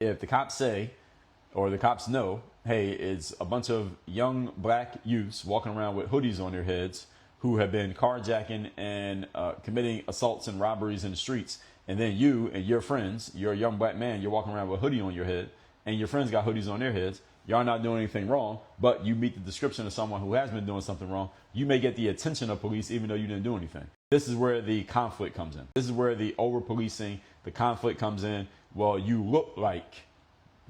If the cops say, or the cops know, hey, it's a bunch of young black youths walking around with hoodies on their heads who have been carjacking and committing assaults and robberies in the streets, and then you and your friends, you're a young black man, you're walking around with a hoodie on your head, and your friends got hoodies on their heads, y'all not doing anything wrong, but you meet the description of someone who has been doing something wrong, you may get the attention of police even though you didn't do anything. This is where the conflict comes in. This is where the over-policing, the conflict comes in. Well, you look like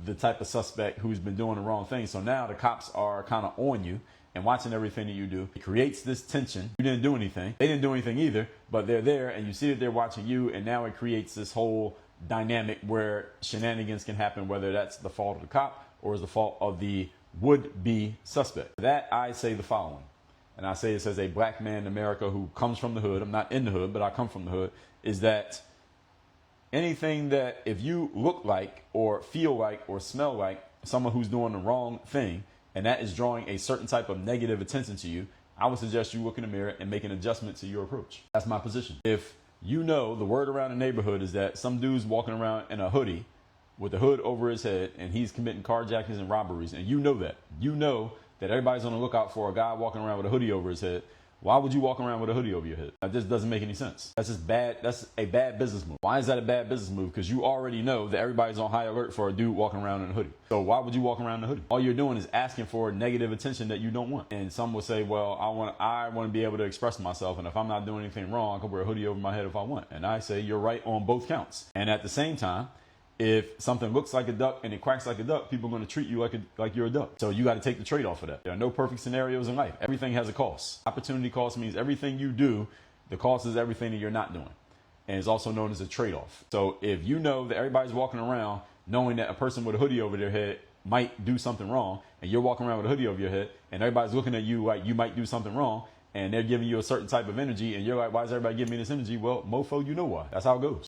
the type of suspect who's been doing the wrong thing. So now the cops are kind of on you and watching everything that you do. It creates this tension. You didn't do anything. They didn't do anything either, but they're there and you see that they're watching you, and now it creates this whole dynamic where shenanigans can happen, whether that's the fault of the cop or is the fault of the would-be suspect. For that, I say the following, and I say this as a black man in America who comes from the hood. I'm not in the hood, but I come from the hood, is that anything that if you look like or feel like or smell like someone who's doing the wrong thing, and that is drawing a certain type of negative attention to you, I would suggest you look in the mirror and make an adjustment to your approach. That's my position. If you know the word around the neighborhood is that some dude's walking around in a hoodie with a hood over his head and he's committing carjackings and robberies, and you know that everybody's on the lookout for a guy walking around with a hoodie over his head, why would you walk around with a hoodie over your head? That just doesn't make any sense. That's just bad. That's a bad business move. Why is that a bad business move? Because you already know that everybody's on high alert for a dude walking around in a hoodie. So why would you walk around in a hoodie? All you're doing is asking for negative attention that you don't want. And some will say, well, I want to be able to express myself, and if I'm not doing anything wrong, I can wear a hoodie over my head if I want. And I say you're right on both counts. And at the same time, if something looks like a duck and it quacks like a duck, people are going to treat you like you're a duck. So you got to take the trade-off of that. There are no perfect scenarios in life. Everything has a cost. Opportunity cost means everything you do, the cost is everything that you're not doing. And it's also known as a trade-off. So if you know that everybody's walking around knowing that a person with a hoodie over their head might do something wrong, and you're walking around with a hoodie over your head, and everybody's looking at you like you might do something wrong, and they're giving you a certain type of energy, and you're like, why is everybody giving me this energy? Well, mofo, you know why. That's how it goes.